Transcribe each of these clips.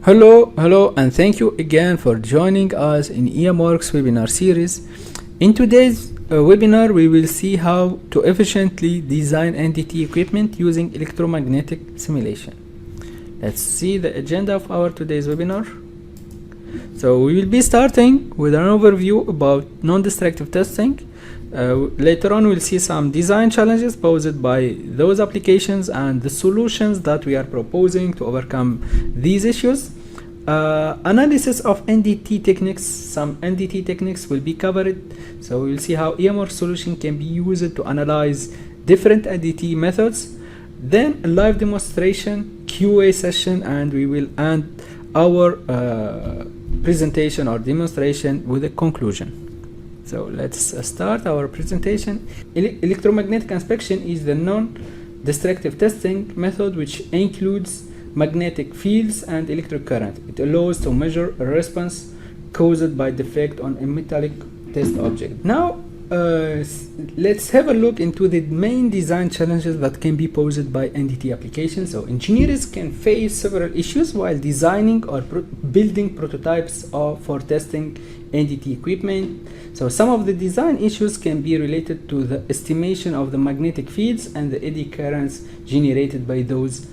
Hello, and thank you again for joining us in EMWorks webinar series. In today's webinar, we will see how to efficiently design NDT equipment using electromagnetic simulation. Let's see the agenda of our today's webinar. So we will be starting with an overview about non-destructive testing. Later on, we'll see some design challenges posed by those applications and the solutions that we are proposing to overcome these issues. Analysis of NDT techniques. Some NDT techniques will be covered. So we'll see how EMWorks solution can be used to analyze different NDT methods. Then a live demonstration, QA session, and we will end our presentation or demonstration with a conclusion. So let's start our presentation. Electromagnetic inspection is the non-destructive testing method which includes magnetic fields and electric current. It allows to measure a response caused by defect on a metallic test object. Now let's have a look into the main design challenges that can be posed by NDT applications. So engineers can face several issues while designing or building prototypes for testing NDT equipment. So some of the design issues can be related to the estimation of the magnetic fields and the eddy currents generated by those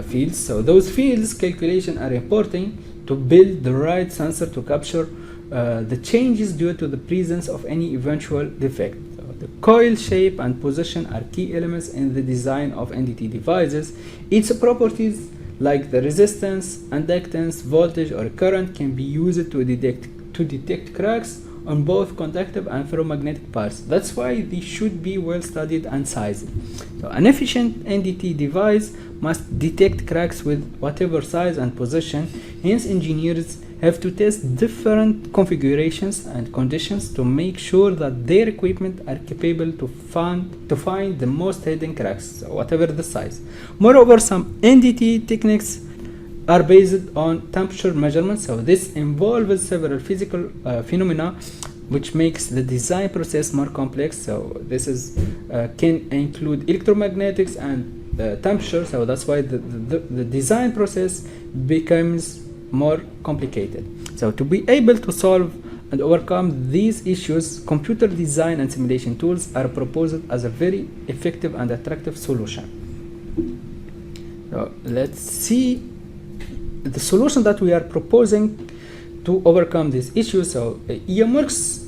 fields. So those fields calculation are important to build the right sensor to capture the changes due to the presence of any eventual defect. So the coil shape and position are key elements in the design of NDT devices. Its properties like the resistance, inductance, voltage, or current can be used to detect cracks on both conductive and ferromagnetic parts. That's why they should be well studied and sized. So an efficient NDT device must detect cracks with whatever size and position. Hence, engineers have to test different configurations and conditions to make sure that their equipment are capable to find the most hidden cracks, so whatever the size. Moreover, some NDT techniques are based on temperature measurements. So this involves several physical phenomena which makes the design process more complex. So this is can include electromagnetics and temperature. So that's why the design process becomes more complicated. So to be able to solve and overcome these issues, computer design and simulation tools are proposed as a very effective and attractive solution. So let's see the solution that we are proposing to overcome these issues. So EMWorks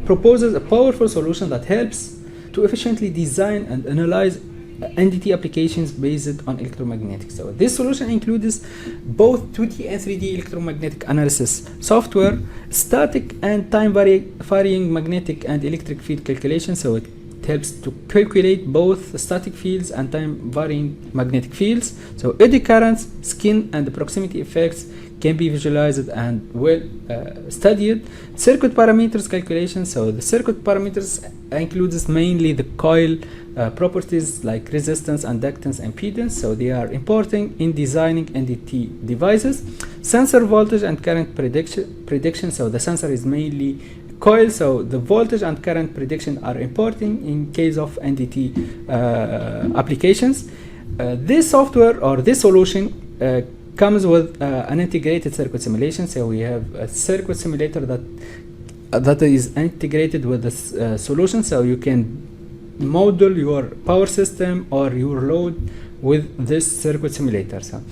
proposes a powerful solution that helps to efficiently design and analyze NDT applications based on electromagnetic. So this solution includes both 2D and 3D electromagnetic analysis software, static and time varying magnetic and electric field calculation. So it helps to calculate both static fields and time varying magnetic fields. So eddy currents, skin and proximity effects can be visualized and well studied. Circuit parameters calculation. So the circuit parameters includes mainly the coil properties like resistance, inductance, impedance. So they are important in designing NDT devices. Sensor voltage and current prediction. So the sensor is mainly coil, so the voltage and current prediction are important in case of NDT applications. This software or this solution comes with an integrated circuit simulation. So we have a circuit simulator that is integrated with this solution. So you can model your power system or your load with this circuit simulator. So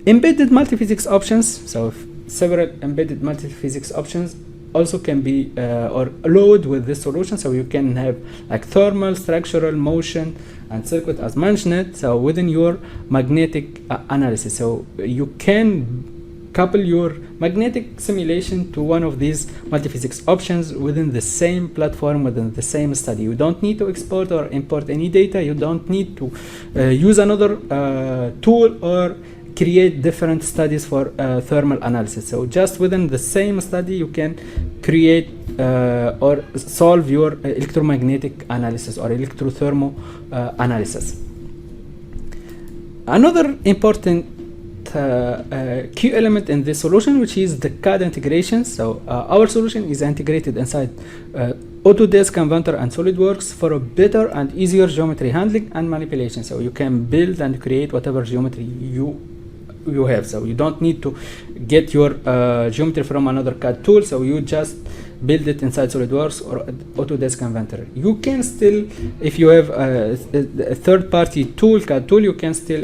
embedded multiphysics options. So several embedded multiphysics options also can be or load with this solution. So you can have like thermal, structural, motion, and circuit as mentioned. So within your magnetic analysis, so you can couple your magnetic simulation to one of these multiphysics options within the same platform, within the same study. You don't need to export or import any data. You don't need to use another tool or create different studies for thermal analysis. So just within the same study you can create or solve your electromagnetic analysis or electrothermal analysis. Another important key element in this solution, which is the CAD integration. So our solution is integrated inside Autodesk, Inventor, and SolidWorks for a better and easier geometry handling and manipulation. So you can build and create whatever geometry you you have. So you don't need to get your geometry from another CAD tool, so you just build it inside SolidWorks or Autodesk Inventor. You can still, if you have a third-party tool, CAD tool, you can still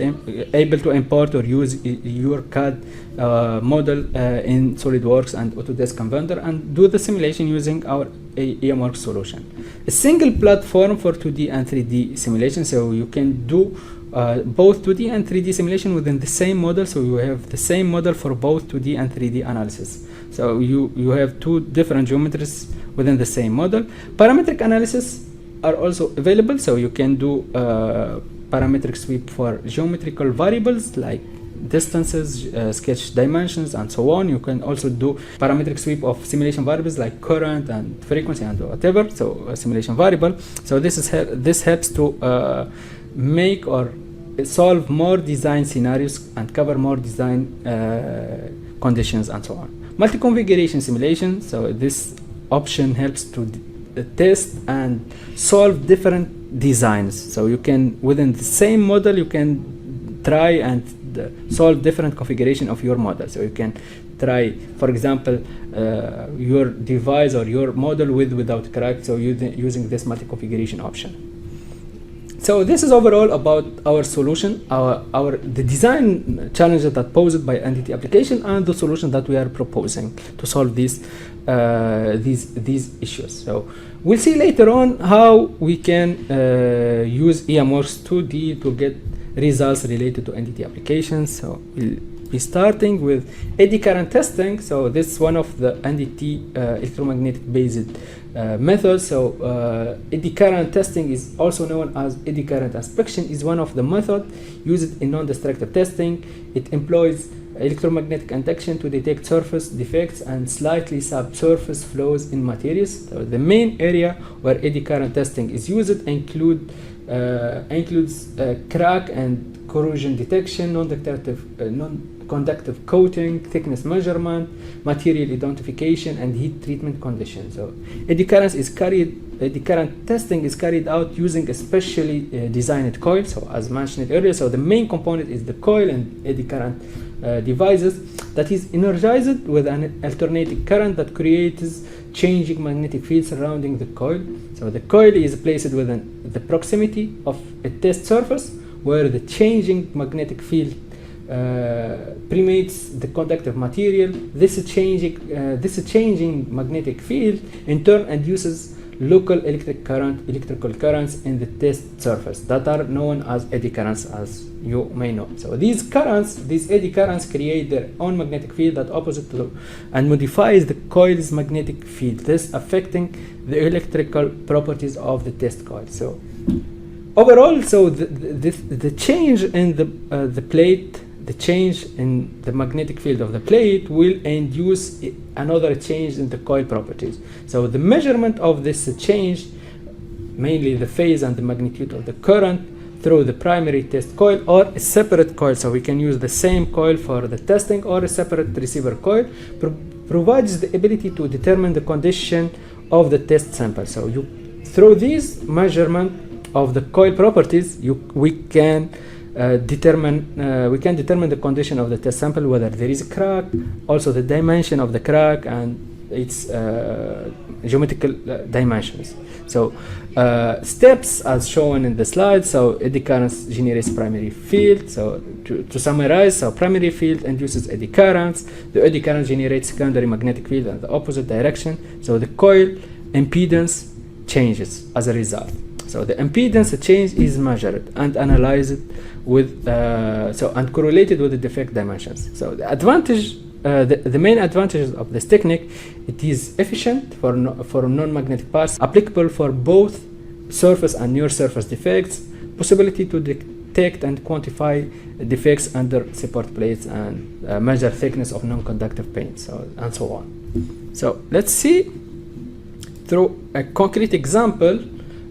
able to import or use your CAD model in SolidWorks and Autodesk Inventor and do the simulation using our EMWorks solution. A single platform for 2D and 3D simulation, so you can do both 2D and 3D simulation within the same model, so you have the same model for both 2D and 3D analysis. So you have two different geometries within the same model. Parametric analysis are also available, so you can do parametric sweep for geometrical variables like distances, sketch dimensions, and so on. You can also do parametric sweep of simulation variables like current and frequency and whatever, so a simulation variable. So this helps to make or solve more design scenarios and cover more design conditions and so on. Multi-configuration simulation, so this option helps to test and solve different designs. So you can, within the same model, you can try and solve different configuration of your model. So you can try, for example, your device or your model without crack, so using this multi-configuration option. So this is overall about our solution, the design challenges that posed by NDT application and the solution that we are proposing to solve these issues. So we'll see later on how we can use EMWorks 2D to get results related to NDT applications. So we'll be starting with eddy current testing. So this is one of the NDT electromagnetic based methods. So eddy current testing is also known as eddy current inspection, is one of the methods used in non-destructive testing. It employs electromagnetic induction to detect surface defects and slightly subsurface flows in materials. So the main area where eddy current testing is used includes crack and corrosion detection, non-conductive coating, thickness measurement, material identification, and heat treatment conditions. So eddy current testing is carried out using a specially designed coil. So as mentioned earlier, so the main component is the coil and eddy current devices that is energized with an alternating current that creates changing magnetic field surrounding the coil. So the coil is placed within the proximity of a test surface where the changing magnetic field permeates the conductive material. This changing magnetic field in turn induces local electrical currents in the test surface that are known as eddy currents, as you may know. So these eddy currents create their own magnetic field that opposite to and modifies the coil's magnetic field, thus affecting the electrical properties of the test coil. So overall, so the change in the plate, the change in the magnetic field of the plate will induce another change in the coil properties. So the measurement of this change, mainly the phase and the magnitude of the current through the primary test coil or a separate coil, so we can use the same coil for the testing or a separate receiver coil, provides the ability to determine the condition of the test sample. So through these measurement of the coil properties, we can determine the condition of the test sample, whether there is a crack, also the dimension of the crack and its geometrical dimensions. So steps as shown in the slide. So eddy currents generates primary field. So to summarize, so primary field induces eddy currents. The eddy current generates secondary magnetic field in the opposite direction. So the coil impedance changes as a result. So the impedance change is measured and analyzed with and correlated with the defect dimensions. So the advantage, the main advantages of this technique, it is efficient for non-magnetic parts, applicable for both surface and near surface defects, possibility to detect and quantify defects under support plates, and measure thickness of non-conductive paint, and so on. So let's see through a concrete example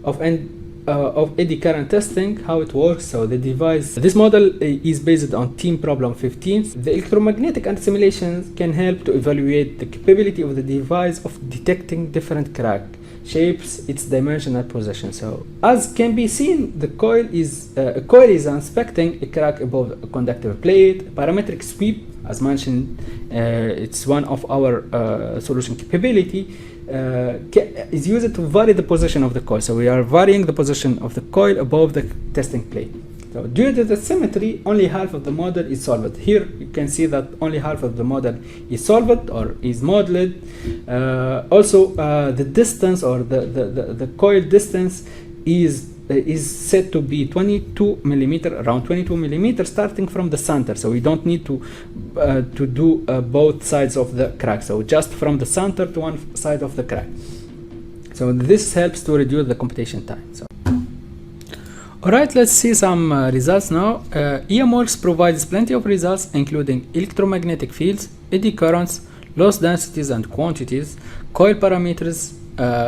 of eddy current testing how it works. So the device, this model is based on team problem 15. The electromagnetic and simulations can help to evaluate the capability of the device of detecting different crack, shapes its dimensional position. So as can be seen, the coil is inspecting a crack above a conductive plate. Parametric sweep, as mentioned, it's one of our solution capability, is used to vary the position of the coil. So we are varying the position of the coil above the testing plate. So due to the symmetry, only half of the model is solved. Here you can see that only half of the model is solved or is modeled. Also, the distance or the coil distance is set to be 22 millimeter, around 22 millimeters, starting from the center. So we don't need to do both sides of the crack. So just from the center to one side of the crack. So this helps to reduce the computation time. So. Alright, let's see some results now. EMWorks provides plenty of results, including electromagnetic fields, eddy currents, loss densities and quantities, coil parameters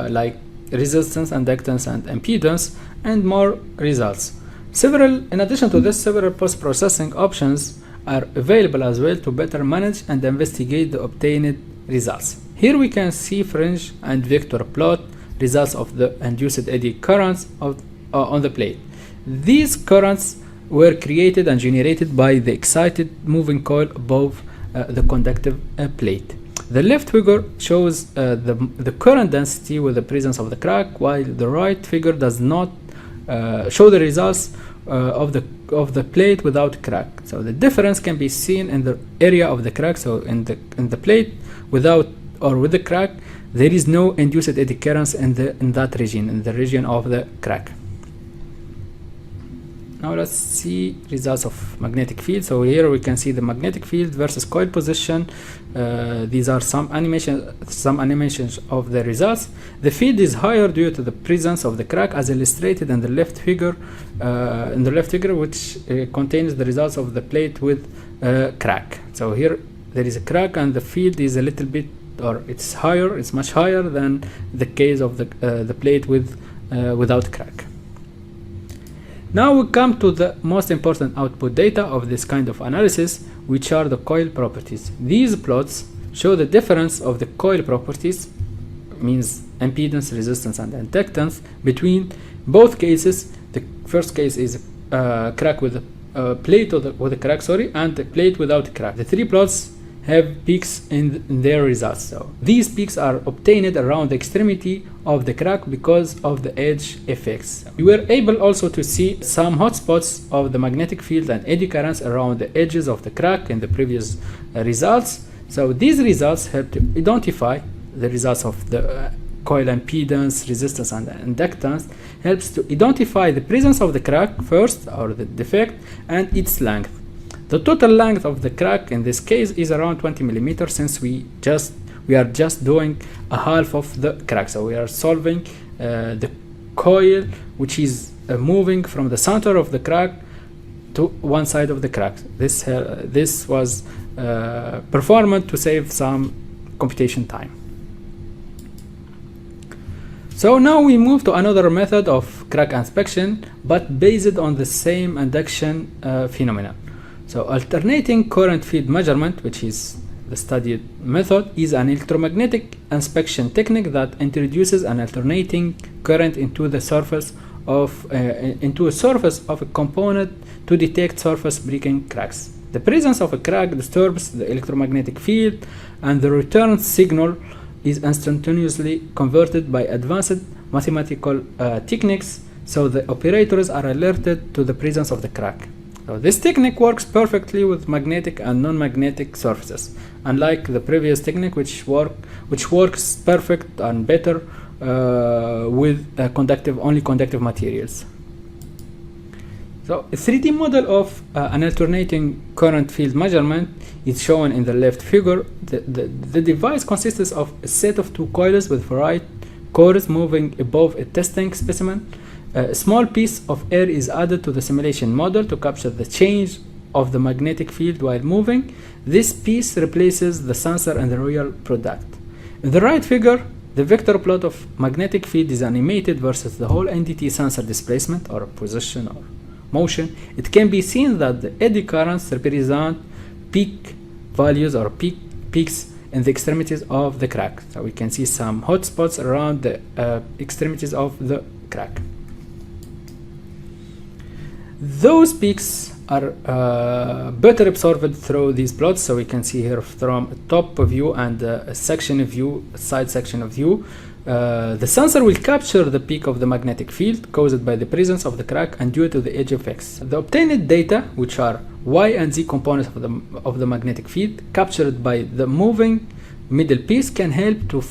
like resistance, inductance, and impedance, and more results. In addition to this, several post-processing options are available as well to better manage and investigate the obtained results. Here we can see fringe and vector plot results of the induced eddy currents on the plate. These currents were created and generated by the excited moving coil above the conductive plate. The left figure shows the current density with the presence of the crack, while the right figure does not show the results of the plate without crack. So the difference can be seen in the area of the crack. So in the plate without or with the crack, there is no induced eddy currents in that region, in the region of the crack. Now let's see results of magnetic field. So here we can see the magnetic field versus coil position. These are some animations of the results. The field is higher due to the presence of the crack, as illustrated in the left figure. Which contains the results of the plate with crack. So here there is a crack, and the field is a little bit, or it's higher. It's much higher than the case of the plate without crack. Now we come to the most important output data of this kind of analysis, which are the coil properties. These plots show the difference of the coil properties, means impedance, resistance, and inductance, between both cases. The first case is crack with a plate with a crack, and the plate without crack. The three plots have peaks in their results. So these peaks are obtained around the extremity of the crack because of the edge effects. We were able also to see some hotspots of the magnetic field and eddy currents around the edges of the crack in the previous results. So these results help to identify the results of the coil impedance, resistance, and inductance. Helps to identify the presence of the crack first, or the defect, and its length. The total length of the crack in this case is around 20 millimeters, since we are just doing a half of the crack. So we are solving the coil, which is moving from the center of the crack to one side of the crack. This was performed to save some computation time. So now we move to another method of crack inspection, but based on the same induction phenomenon. So alternating current field measurement, which is the studied method, is an electromagnetic inspection technique that introduces an alternating current into a surface of a component to detect surface breaking cracks. The presence of a crack disturbs the electromagnetic field, and the return signal is instantaneously converted by advanced mathematical techniques, so the operators are alerted to the presence of the crack. So this technique works perfectly with magnetic and non-magnetic surfaces, unlike the previous technique, which works perfect and better with only conductive materials. So a 3D model of an alternating current field measurement is shown in the left figure. The device consists of a set of two coils with ferrite cores moving above a testing specimen. A small piece of air is added to the simulation model to capture the change of the magnetic field while moving. This piece replaces the sensor and the real product. In the right figure, the vector plot of magnetic field is animated versus the whole NDT sensor displacement or position or motion. It can be seen that the eddy currents represent peak values or peaks in the extremities of the crack. So we can see some hot spots around the extremities of the crack. Those peaks are better absorbed through these plots. So we can see here from a top view and a section view, side section of view. The sensor will capture the peak of the magnetic field caused by the presence of the crack and due to the edge effects. The obtained data, which are Y and Z components of the magnetic field captured by the moving middle piece, can help to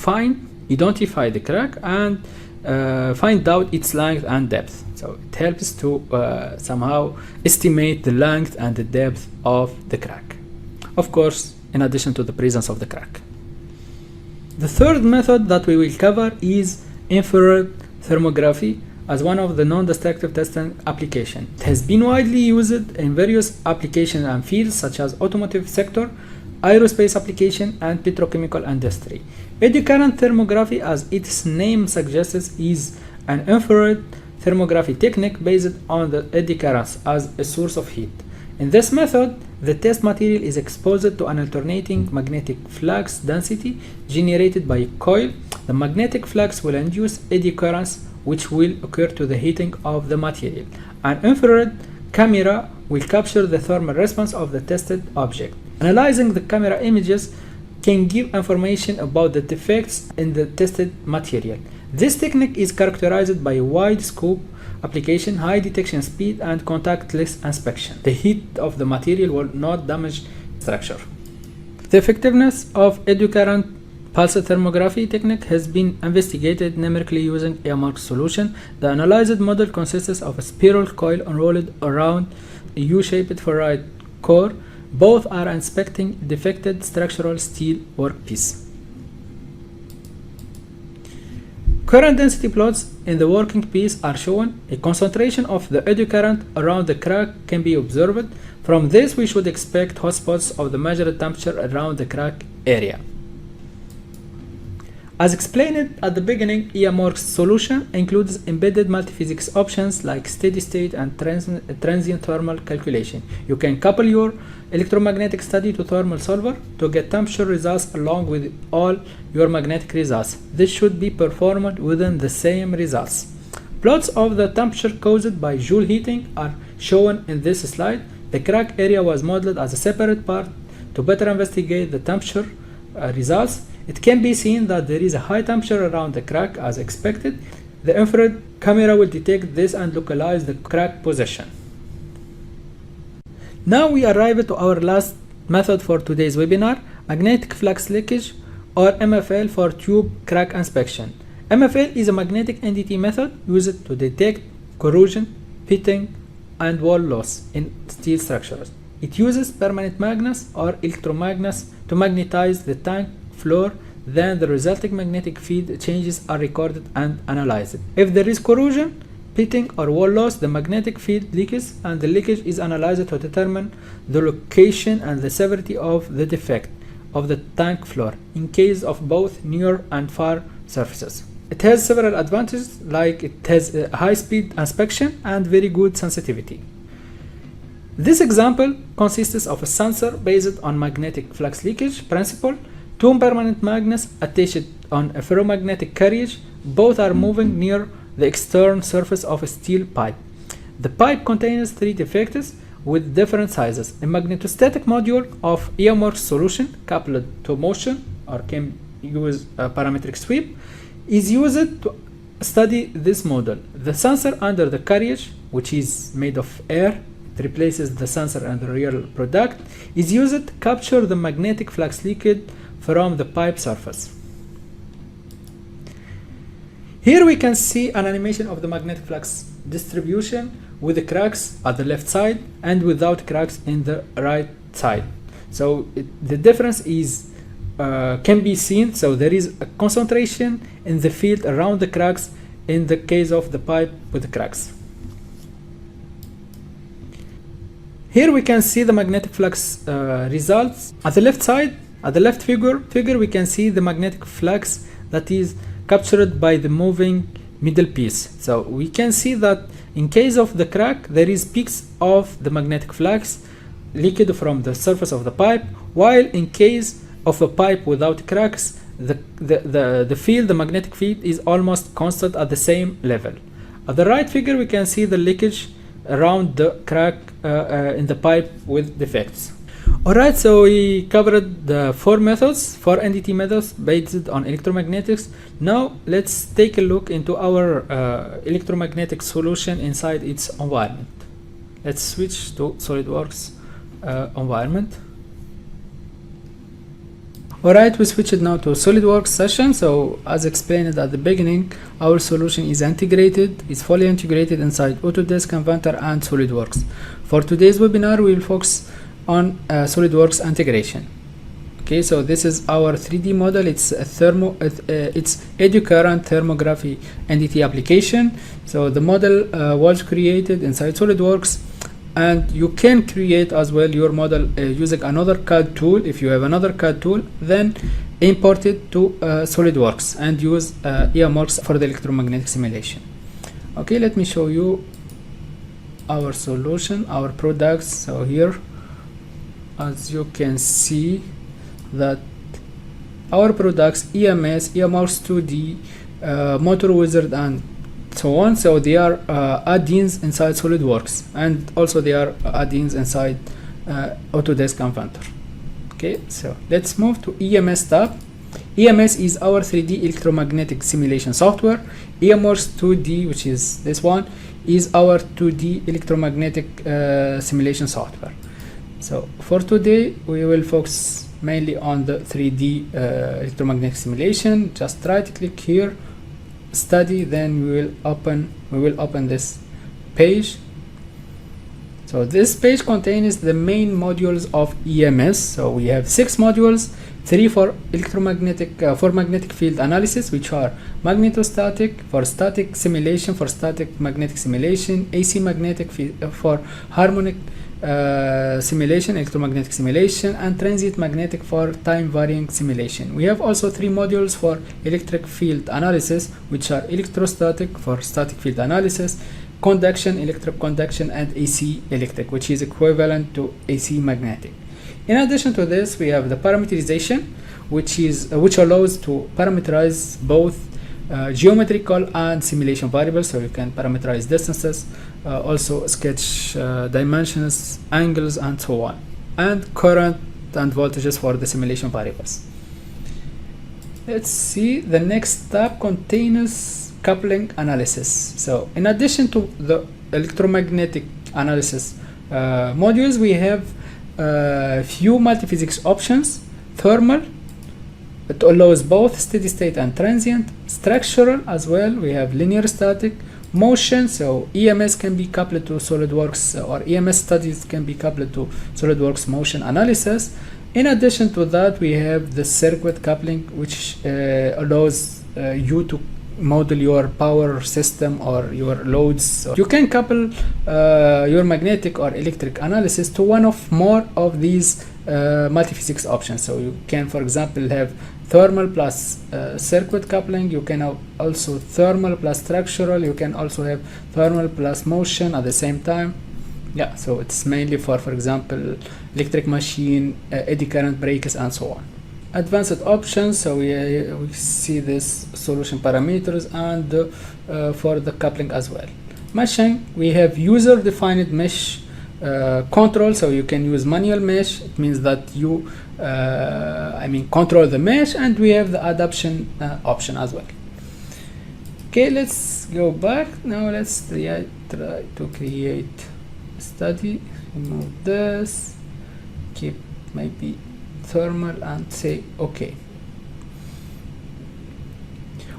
identify the crack and find out its length and depth. So it helps to somehow estimate the length and the depth of the crack, of course, in addition to the presence of the crack. The third method that we will cover is infrared thermography as one of the non-destructive testing applications. It has been widely used in various applications and fields such as automotive sector, aerospace application, and petrochemical industry. Eddy current thermography, as its name suggests, is an infrared thermography technique based on the eddy currents as a source of heat. In this method, the test material is exposed to an alternating magnetic flux density generated by a coil. The magnetic flux will induce eddy currents which will occur to the heating of the material. An infrared camera will capture the thermal response of the tested object. Analyzing the camera images can give information about the defects in the tested material. This technique is characterized by a wide scope application, high detection speed, and contactless inspection. The heat of the material will not damage structure. The effectiveness of eddy current pulse thermography technique has been investigated numerically using AMRC solution. The analyzed model consists of a spiral coil unrolled around a U-shaped ferrite core. Both are inspecting defected structural steel workpiece. Current density plots in the working piece are shown. A concentration of the eddy current around the crack can be observed. From this, we should expect hotspots of the measured temperature around the crack area. As explained at the beginning, AMRC solution includes embedded multiphysics options like steady state and transient thermal calculation. You can couple your electromagnetic study to thermal solver to get temperature results along with all your magnetic results. This should be performed within the same results. Plots of the temperature caused by Joule heating are shown in this slide. The crack area was modeled as a separate part to better investigate the temperature results. It can be seen that there is a high temperature around the crack as expected. The infrared camera will detect this and localize the crack position. Now we arrive to our last method for today's webinar, magnetic flux leakage or MFL for tube crack inspection. MFL is a magnetic NDT method used to detect corrosion, pitting, and wall loss in steel structures. It uses permanent magnets or electromagnets to magnetize the tank floor. Then the resulting magnetic field changes are recorded and analyzed. If there is corrosion, pitting, or wall loss, the magnetic field leaks and the leakage is analyzed to determine the location and the severity of the defect of the tank floor in case of both near and far surfaces. It has several advantages, like it has a high-speed inspection and very good sensitivity. This example consists of a sensor based on magnetic flux leakage principle, two permanent magnets attached on a ferromagnetic carriage. Both are moving near the external surface of a steel pipe. The pipe contains three defects with different sizes. A magnetostatic module of AMRC solution coupled to motion, or can use a parametric sweep, is used to study this model. The sensor under the carriage, which is made of air, it replaces the sensor and the real product, is used to capture the magnetic flux leakage from the pipe surface. Here we can see an animation of the magnetic flux distribution with the cracks at the left side and without cracks in the right side. So the difference is can be seen. So there is a concentration in the field around the cracks in the case of the pipe with the cracks. Here we can see the magnetic flux results. At the left side, at the left figure we can see the magnetic flux that is captured by the moving middle piece. So we can see that in case of the crack, there is peaks of the magnetic flux leaked from the surface of the pipe, while in case of a pipe without cracks, the field, the magnetic field, is almost constant at the same level. At the right figure, we can see the leakage around the crack in the pipe with defects. Alright, so we covered the four NDT methods based on electromagnetics. Now let's take a look into our electromagnetic solution inside its environment. Let's switch to SolidWorks environment. Alright, we switched now to SolidWorks session. So as explained at the beginning, our solution is fully integrated inside Autodesk, Inventor and SolidWorks. For today's webinar, we will focus on SolidWorks integration. Okay, so this is our 3D model. It's it's Eddy current thermography NDT application. So the model was created inside SolidWorks, and you can create as well your model using another CAD tool. If you have another CAD tool, then import it to SolidWorks and use EMWorks for the electromagnetic simulation. Okay, let me show you our solution, our products. So here, as you can see, that our products EMS, EMWorks 2D, Motor Wizard and so on, so they are add-ins inside SolidWorks, and also they are add-ins inside Autodesk Inventor. Okay, so let's move to EMS tab. EMS is our 3D electromagnetic simulation software. EMWorks 2D, which is this one, is our 2D electromagnetic simulation software. So for today, we will focus mainly on the 3D electromagnetic simulation. Just right click here, study, then we will open this page. So this page contains the main modules of EMS. So we have 6 modules, 3 for electromagnetic for magnetic field analysis, which are magnetostatic for static simulation, for static magnetic simulation, AC magnetic for harmonic simulation, electromagnetic simulation, and transient magnetic for time varying simulation. We have also 3 modules for electric field analysis, which are electrostatic for static field analysis, conduction, electric conduction, and AC electric, which is equivalent to AC magnetic. In addition to this, we have the parameterization, which allows to parameterize both geometrical and simulation variables. So you can parameterize distances, also sketch dimensions, angles, and so on, and current and voltages for the simulation variables. Let's see, the next tab contains coupling analysis. So in addition to the electromagnetic analysis modules, we have few multiphysics options. Thermal, it allows both steady state and transient. Structural as well, we have linear static. Motion, so EMS can be coupled to SolidWorks, or EMS studies can be coupled to SolidWorks motion analysis. In addition to that, we have the circuit coupling, which allows you to model your power system or your loads. So you can couple your magnetic or electric analysis to one of more of these multiphysics options. So you can, for example, have thermal plus circuit coupling. You can have also thermal plus structural. You can also have thermal plus motion at the same time. Yeah, so it's mainly for example, electric machine, eddy current breakers, and so on. Advanced options, so we see this solution parameters, and for the coupling as well. Meshing, we have user defined mesh control, so you can use manual mesh. It means that you control the mesh, and we have the adaptation option as well. Okay, let's go back now. Let's try to create a study. Remove this, keep maybe thermal, and say okay.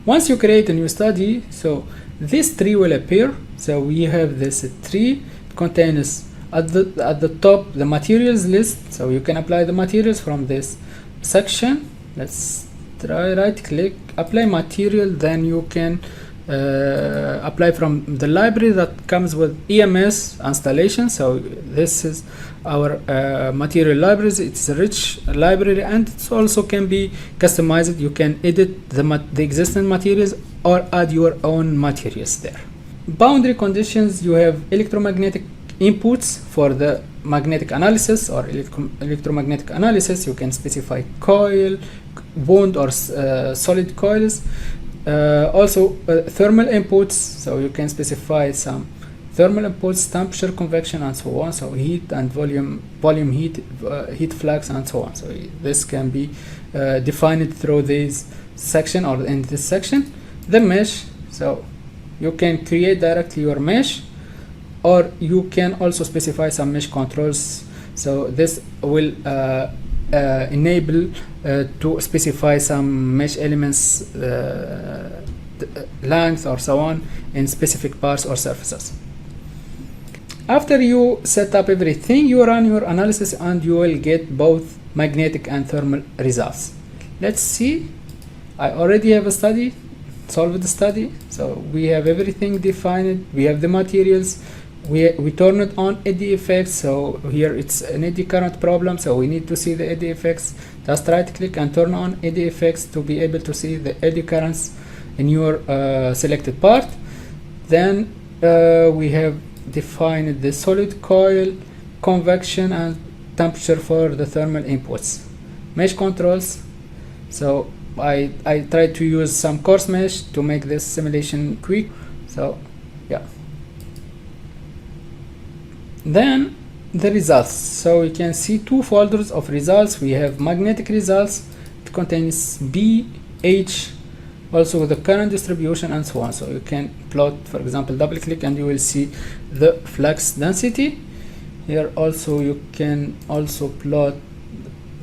Once you create a new study, so this tree will appear. So we have this tree, contains at the top the materials list, so you can apply the materials from this section. Let's try right click, apply material, then you can apply from the library that comes with EMS installation. So this is our material libraries. It's a rich library, and it also can be customized. You can edit the existing materials or add your own materials there. Boundary conditions, you have electromagnetic inputs for the magnetic analysis or electromagnetic analysis, you can specify coil, wound, or solid coils. Also thermal inputs, so you can specify some thermal inputs, temperature, convection, and so on. So heat and volume heat, heat flux, and so on. So this can be defined through this section or in this section. The mesh, so you can create directly your mesh, or you can also specify some mesh controls. So this will enable to specify some mesh elements, length, or so on in specific parts or surfaces. After you set up everything, you run your analysis and you will get both magnetic and thermal results. Let's see. I already have a study, solved the study. So we have everything defined. We have the materials. We turn it on eddy effects. So here it's an eddy current problem. So we need to see the eddy effects. Just right click and turn on eddy effects to be able to see the eddy currents in your selected part. Then we have defined the solid coil, convection, and temperature for the thermal inputs. Mesh controls. So I tried to use some coarse mesh to make this simulation quick. So yeah. Then the results. So you can see two folders of results. We have magnetic results. It contains B, H, also the current distribution, and so on. So you can plot, for example, double click and you will see the flux density. Here also you can also plot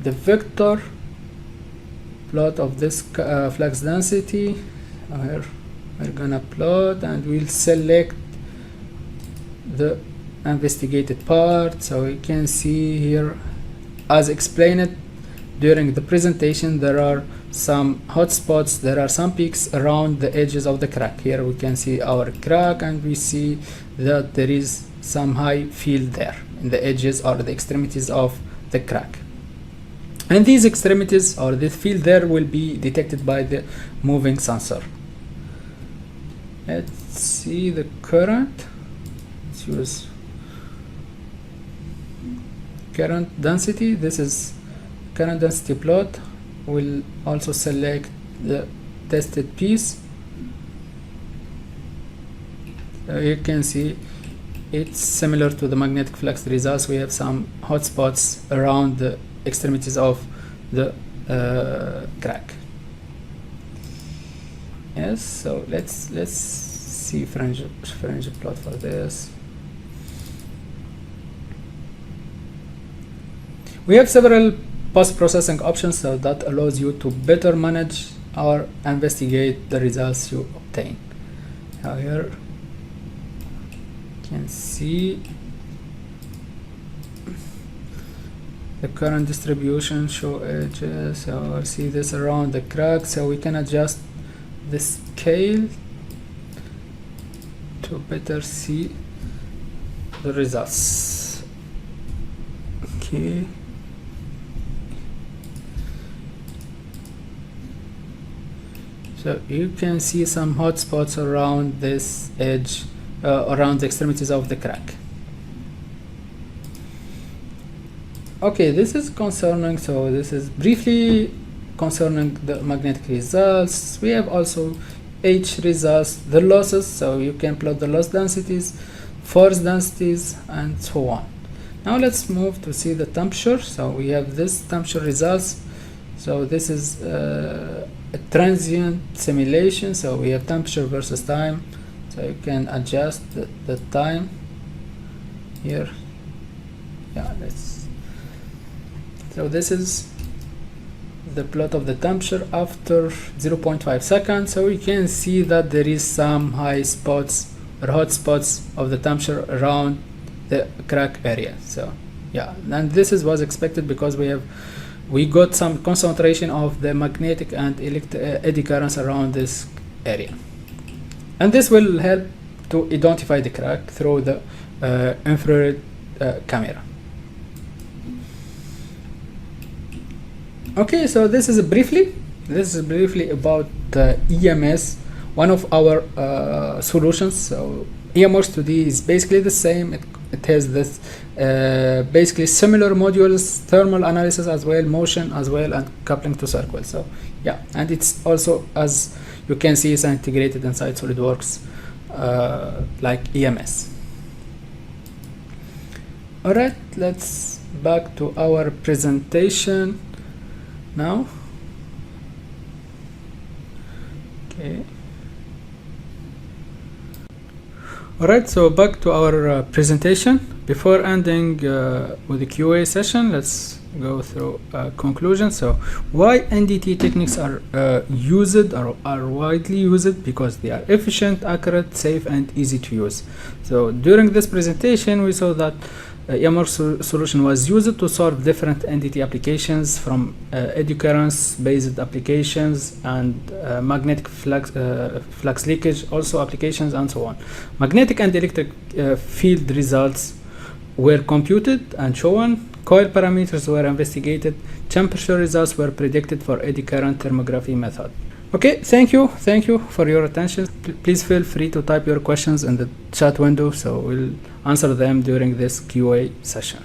the vector plot of this flux density. Here we're gonna plot and we'll select the investigated part. So you can see here, as explained during the presentation, there are some hotspots, there are some peaks around the edges of the crack. Here we can see our crack and we see that there is some high field there in the edges or the extremities of the crack. And these extremities or this field there will be detected by the moving sensor. Let's see the current. Let's use current density. This is current density plot. We'll also select the tested piece. So you can see it's similar to the magnetic flux results. We have some hotspots around the extremities of the crack. Yes, so let's see fringe plot for this. We have several post-processing options, so that allows you to better manage or investigate the results you obtain. Now here you can see the current distribution, show edges. So I'll see this around the crack, so we can adjust the scale to better see the results. Okay. So you can see some hotspots around this edge, around the extremities of the crack. Okay, this is concerning, so this is briefly concerning the magnetic results. We have also H results, the losses, so you can plot the loss densities, force densities, and so on. Now let's move to see the temperature. So we have this temperature results. So this is a transient simulation, so we have temperature versus time. So you can adjust the time here. Yeah, so this is the plot of the temperature after 0.5 seconds. So we can see that there is some high spots or hot spots of the temperature around the crack area. So yeah, and this was expected because we got some concentration of the magnetic and eddy currents around this area, and this will help to identify the crack through the infrared camera. Okay, so this is briefly about EMS, one of our solutions. So EMS 2D is basically the same. It it has this basically similar modules, thermal analysis as well, motion as well, and coupling to circle. So yeah, and it's also, as you can see, it's integrated inside SolidWorks like EMS. All right, let's back to our presentation now. Okay. Alright, so back to our presentation. Before ending with the QA session, let's go through conclusion. So why NDT techniques are used or are widely used? Because they are efficient, accurate, safe, and easy to use. So during this presentation, we saw that EMWorks solution was used to solve different NDT applications, from eddy currents based applications and magnetic flux leakage also applications, and so on. Magnetic and electric field results were computed and shown, coil parameters were investigated, temperature results were predicted for eddy current thermography method. Okay, thank you for your attention. Please feel free to type your questions in the chat window, so we'll answer them during this QA session.